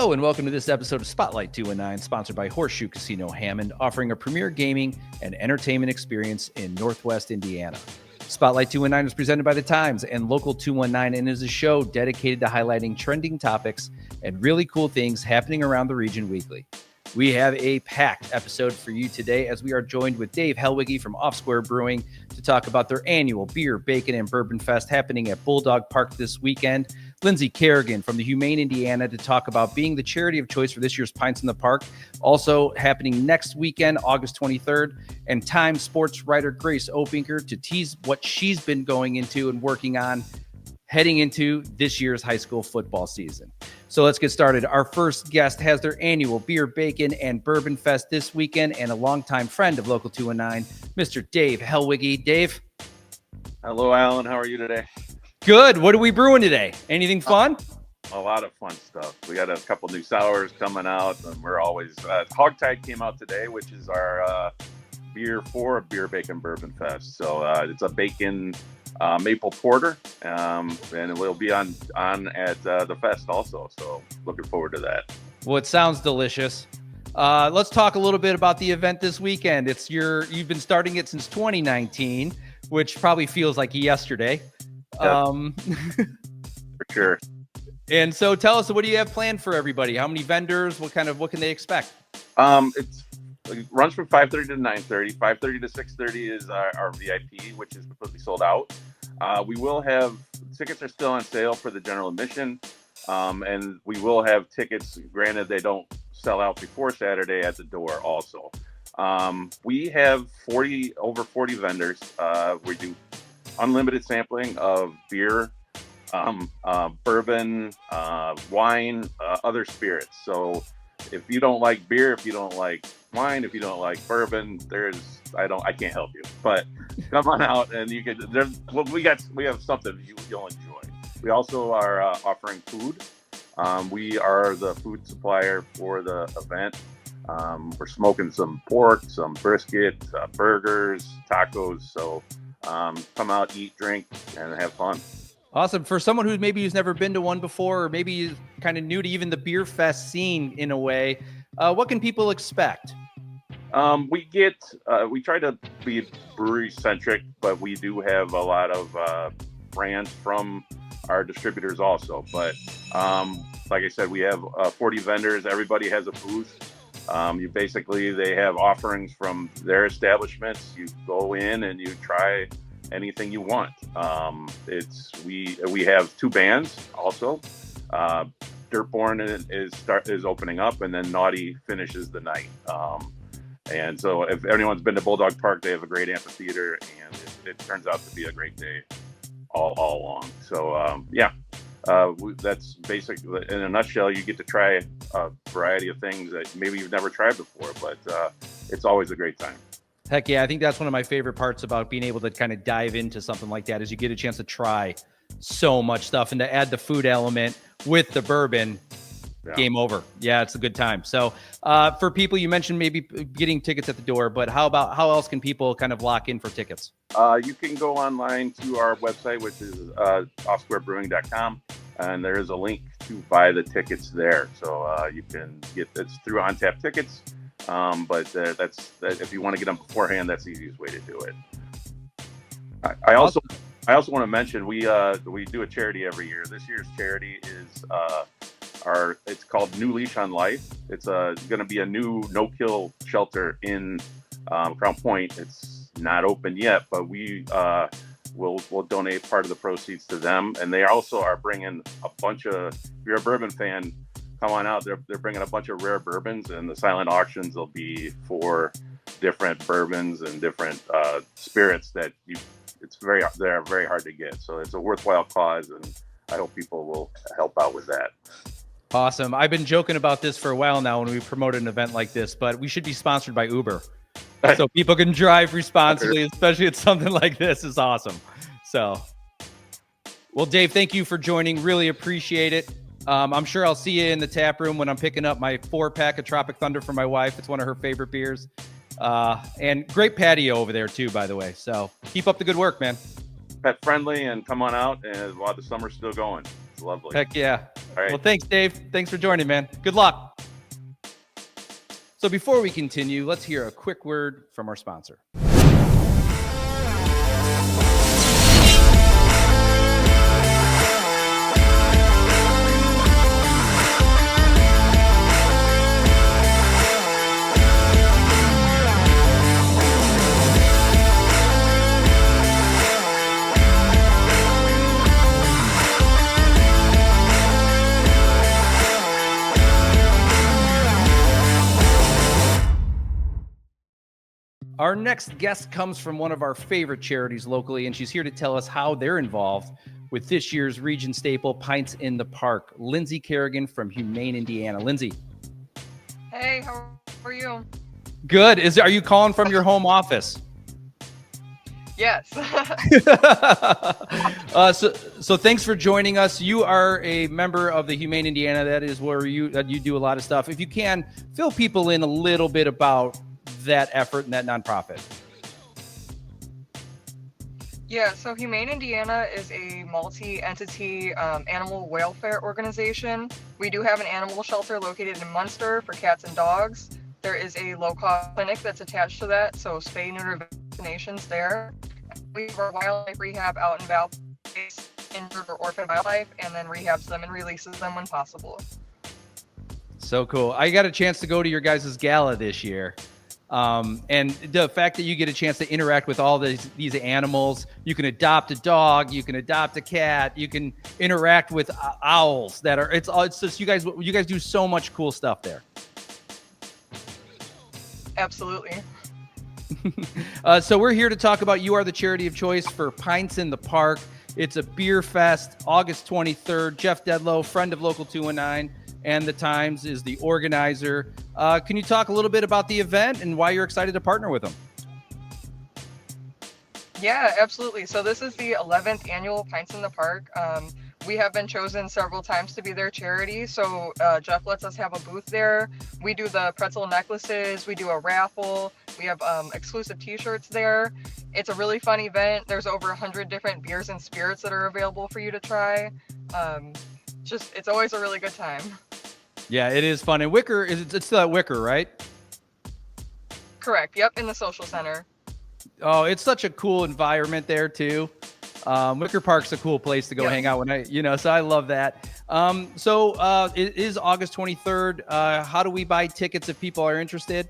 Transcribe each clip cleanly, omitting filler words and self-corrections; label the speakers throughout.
Speaker 1: Hello and welcome to this episode of Spotlight 219, sponsored by Horseshoe Casino Hammond, offering a premier gaming and entertainment experience in Northwest Indiana. Spotlight 219 is presented by The Times and Local 219 and is a show dedicated to highlighting trending topics and really cool things happening around the region weekly. We have a packed episode for you today as we are joined with Dave Helwigge from Off Square Brewing to talk about their annual Beer, Bacon, and Bourbon Fest happening at Bulldog Park this weekend. Lindsay Kerrigan from the Humane Indiana to talk about being the charity of choice for this year's Pints in the Park, also happening next weekend, August 23rd. And Time Sports writer Grace Opinker to tease what she's been going into and working on heading into this year's high school football season. So let's get started. Our first guest has their annual Beer, Bacon, and Bourbon Fest this weekend and a longtime friend of Local 219, Mr. Dave Helwigge. Dave?
Speaker 2: Hello, Alan. How are you today?
Speaker 1: Good. What are we brewing today? Anything fun?
Speaker 2: A lot of fun stuff. We got a couple new sours coming out, and we're always Hogtied came out today, which is our beer for Beer, Bacon, Bourbon Fest. So it's a bacon maple porter, and it will be on at the fest also. So looking forward to that.
Speaker 1: Well, it sounds delicious. Let's talk a little bit about the event this weekend. You've been starting it since 2019, which probably feels like yesterday.
Speaker 2: For sure.
Speaker 1: And so tell us, what do you have planned for everybody? How many vendors? What can they expect?
Speaker 2: It runs from 5:30 to 9:30. 5:30 to 6:30 is our VIP, which is completely sold out. We will have tickets are still on sale for the general admission, and we will have tickets. Granted, they don't sell out before Saturday at the door. Also, we have over 40 vendors. We do unlimited sampling of beer, bourbon, wine, other spirits. So if you don't like beer, if you don't like wine, if you don't like bourbon, I can't help you. But come on out and you can. We have something you'll enjoy. We also are offering food. We are the food supplier for the event. We're smoking some pork, some brisket, burgers, tacos. So come out, eat, drink, and have fun.
Speaker 1: Awesome. For someone who's never been to one before, or maybe is kind of new to even the beer fest scene in a way, what can people expect?
Speaker 2: We try to be brewery centric, but we do have a lot of brands from our distributors also. But like I said, we have 40 vendors. Everybody has a booth. They have offerings from their establishments. You go in and you try anything you want. We have two bands also. Dirtborn is opening up, and then Naughty finishes the night. And so if anyone's been to Bulldog Park, they have a great amphitheater, and it turns out to be a great day all along. So that's basically, in a nutshell. You get to try a variety of things that maybe you've never tried before, but it's always a great time.
Speaker 1: Heck yeah, I think that's one of my favorite parts about being able to kind of dive into something like that is you get a chance to try so much stuff, and to add the food element with the bourbon, game over. Yeah, it's a good time. So for people, you mentioned maybe getting tickets at the door, but how else can people kind of lock in for tickets?
Speaker 2: You can go online to our website, which is offsquarebrewing.com, and there is a link to buy the tickets there. So you can it's through OnTap Tickets. But that's if you want to get them beforehand, that's the easiest way to do it. I also want to mention we do a charity every year. This year's charity is it's called New Leash on Life. It's going to be a new no-kill shelter in Crown Point. It's not open yet, but we will donate part of the proceeds to them. And they also are bringing a bunch of. If you're a bourbon fan, come on out. They're bringing a bunch of rare bourbons, and the silent auctions will be for different bourbons and different spirits that they're very hard to get. So it's a worthwhile cause, and I hope people will help out with that.
Speaker 1: Awesome. I've been joking about this for a while now when we promote an event like this, but we should be sponsored by Uber so people can drive responsibly, especially at something like this. Is awesome. So, well, Dave, thank you for joining. Really appreciate it. I'm sure I'll see you in the tap room when I'm picking up my 4-pack of Tropic Thunder for my wife. It's one of her favorite beers. And great patio over there too, by the way. So keep up the good work, man.
Speaker 2: Pet friendly, and come on out, and while the summer's still going. It's lovely.
Speaker 1: Heck yeah.
Speaker 2: All right.
Speaker 1: Well, thanks, Dave. Thanks for joining, man. Good luck. So before we continue, let's hear a quick word from our sponsor. Our next guest comes from one of our favorite charities locally, and she's here to tell us how they're involved with this year's region staple, Pints in the Park. Lindsay Kerrigan from Humane Indiana. Lindsay.
Speaker 3: Hey, how are you?
Speaker 1: Good. Are you calling from your home office?
Speaker 3: Yes.
Speaker 1: So thanks for joining us. You are a member of the Humane Indiana. That is where you do a lot of stuff. If you can, fill people in a little bit about that effort and that nonprofit.
Speaker 3: Yeah, so Humane Indiana is a multi-entity animal welfare organization. We do have an animal shelter located in Munster for cats and dogs. There is a low-cost clinic that's attached to that, so spay, neuter, vaccinations there. We have our wildlife rehab out in Val, injured or orphaned wildlife, and then rehabs them and releases them when possible.
Speaker 1: So cool. I got a chance to go to your guys' gala this year. And the fact that you get a chance to interact with all these animals, you can adopt a dog, you can adopt a cat, you can interact with owls that are, it's just, you guys do so much cool stuff there.
Speaker 3: Absolutely.
Speaker 1: So we're here to talk about You Are the Charity of Choice for Pints in the Park. It's a beer fest, August 23rd. Jeff Dedlow, friend of Local 219 and the Times, is the organizer. Can you talk a little bit about the event and why you're excited to partner with them?
Speaker 3: Yeah, absolutely. So this is the 11th annual Pints in the Park. We have been chosen several times to be their charity. So Jeff lets us have a booth there. We do the pretzel necklaces. We do a raffle. We have exclusive t-shirts there. It's a really fun event. There's over 100 different beers and spirits that are available for you to try. It's always a really good time.
Speaker 1: Yeah, it is fun. And Wicker, it's still at Wicker, right?
Speaker 3: Correct. Yep, in the social center.
Speaker 1: Oh, it's such a cool environment there too. Wicker Park's a cool place to go hang out so I love that. It is August 23rd. How do we buy tickets if people are interested?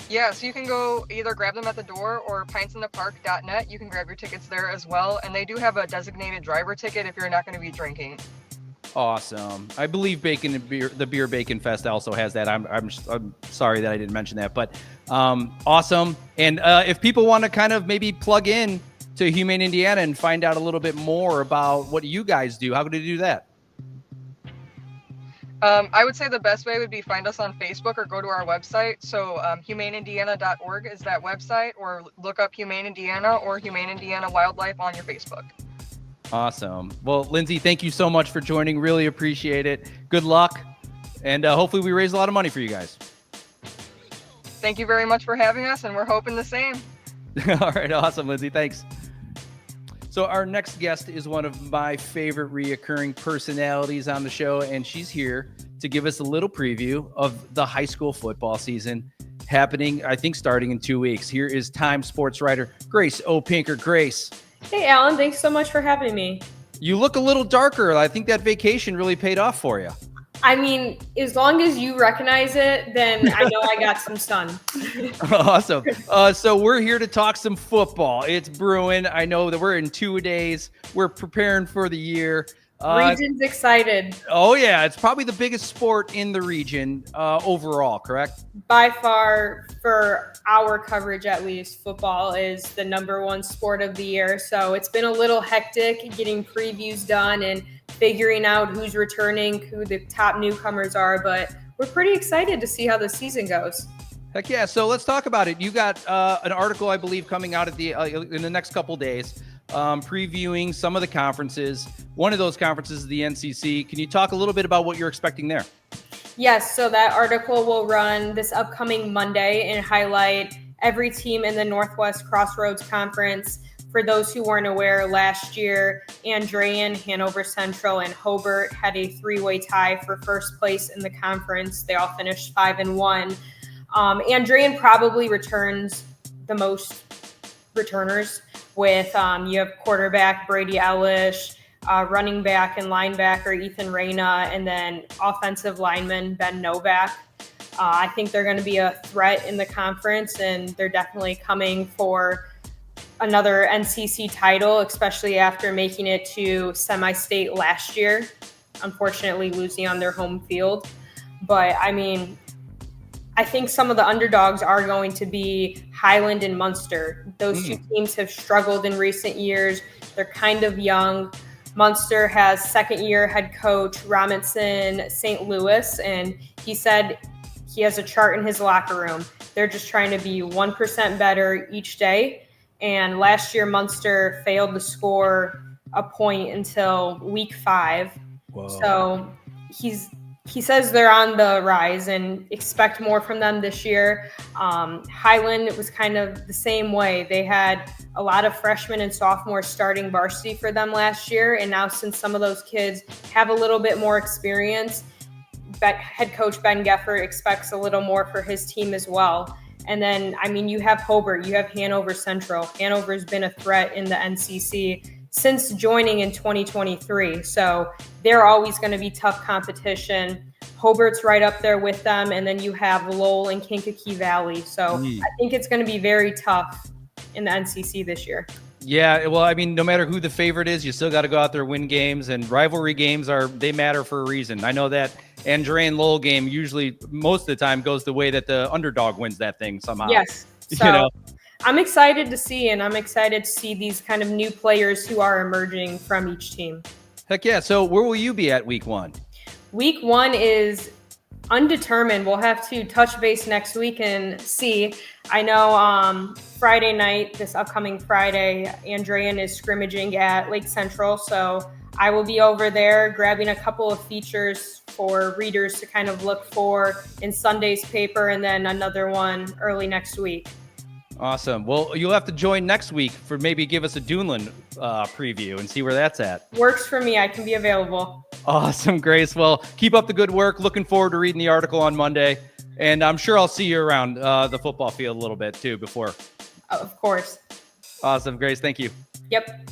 Speaker 3: Yeah, so you can go either grab them at the door or pintsinthepark.net. You can grab your tickets there as well. And they do have a designated driver ticket if you're not going to be drinking.
Speaker 1: Awesome. I believe the Beer Bacon Fest also has that. I'm sorry that I didn't mention that, but awesome. And if people want to kind of maybe plug in to Humane Indiana and find out a little bit more about what you guys do, how could they do that?
Speaker 3: I would say the best way would be find us on Facebook or go to our website. So humaneindiana.org is that website, or look up Humane Indiana or Humane Indiana Wildlife on your Facebook.
Speaker 1: Awesome. Well, Lindsay, thank you so much for joining. Really appreciate it. Good luck. And hopefully we raise a lot of money for you guys.
Speaker 3: Thank you very much for having us, and we're hoping the same.
Speaker 1: All right. Awesome, Lindsay. Thanks. So our next guest is one of my favorite reoccurring personalities on the show, and she's here to give us a little preview of the high school football season happening, I think, starting in 2 weeks. Here is Times sports writer Grace O. Pinker. Grace.
Speaker 4: Hey, Alan. Thanks so much for having me.
Speaker 1: You look a little darker. I think that vacation really paid off for you.
Speaker 4: I mean, as long as you recognize it, then I know I got some sun.
Speaker 1: Awesome. So we're here to talk some football. It's brewing. I know that we're in 2 days. We're preparing for the year.
Speaker 4: Region's excited.
Speaker 1: Oh, yeah. It's probably the biggest sport in the region overall, correct?
Speaker 4: By far, for our coverage at least, football is the #1 sport of the year. So it's been a little hectic getting previews done and figuring out who's returning, who the top newcomers are. But we're pretty excited to see how the season goes.
Speaker 1: Heck yeah. So let's talk about it. You got an article, I believe, coming out in the next couple days, previewing some of the conferences. One of those conferences is the NCC. Can you talk a little bit about what you're expecting there?
Speaker 4: Yes, so that article will run this upcoming Monday and highlight every team in the Northwest Crossroads Conference for those who weren't aware, last year, Andrean, Hanover Central, and Hobart had a three-way tie for first place in the conference. They all finished 5-1. Andrean probably returns the most returners with you have quarterback Brady Ellish, running back and linebacker Ethan Reyna, and then offensive lineman Ben Novak. I think they're going to be a threat in the conference, and they're definitely coming for another NCC title, especially after making it to semi-state last year, unfortunately losing on their home field. But I mean, I think some of the underdogs are going to be Highland and Munster. Those two teams have struggled in recent years. They're kind of young. Munster has second-year head coach Robinson St. Louis, and he said he has a chart in his locker room. They're just trying to be 1% better each day. And last year, Munster failed to score a point until week 5. Whoa. So he says they're on the rise and expect more from them this year. Highland was kind of the same way. They had a lot of freshmen and sophomores starting varsity for them last year. And now since some of those kids have a little bit more experience, head coach Ben Geffert expects a little more for his team as well. And then, I mean, you have Hobart, you have Hanover Central. Hanover's been a threat in the NCC since joining in 2023. So they're always going to be tough competition. Hobart's right up there with them. And then you have Lowell and Kankakee Valley. So I think it's going to be very tough in the NCC this year.
Speaker 1: Yeah, well, I mean, no matter who the favorite is, you still got to go out there, win games, and rivalry games they matter for a reason. I know that Andrean Lowell game usually most of the time goes the way that the underdog wins that thing somehow.
Speaker 4: Yes. So I'm excited to see, and I'm excited to see these kind of new players who are emerging from each team.
Speaker 1: Heck yeah. So where will you be at week 1?
Speaker 4: Week 1 is undetermined. We'll have to touch base next week and see. I know Friday night, this upcoming Friday, Andrean is scrimmaging at Lake Central. So I will be over there grabbing a couple of features for readers to kind of look for in Sunday's paper, and then another one early next week.
Speaker 1: Awesome. Well, you'll have to join next week for maybe give us a Duneland preview and see where that's at.
Speaker 4: Works for me. I can be available.
Speaker 1: Awesome, Grace. Well, keep up the good work. Looking forward to reading the article on Monday. And I'm sure I'll see you around the football field a little bit too before.
Speaker 4: Of course.
Speaker 1: Awesome, Grace. Thank you.
Speaker 4: Yep.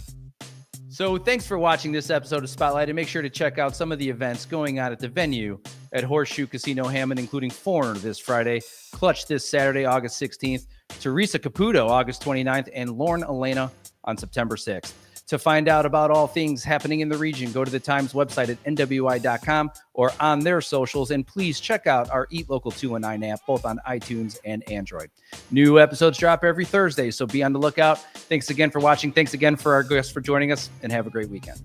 Speaker 1: So thanks for watching this episode of Spotlight, and make sure to check out some of the events going on at the venue at Horseshoe Casino Hammond, including Foreigner this Friday, Clutch this Saturday, August 16th, Teresa Caputo, August 29th, and Lauren Elena on September 6th. To find out about all things happening in the region, go to the Times website at nwi.com or on their socials, and please check out our Eat Local 219 app, both on iTunes and Android. New episodes drop every Thursday, so be on the lookout. Thanks again for watching. Thanks again for our guests for joining us, and have a great weekend.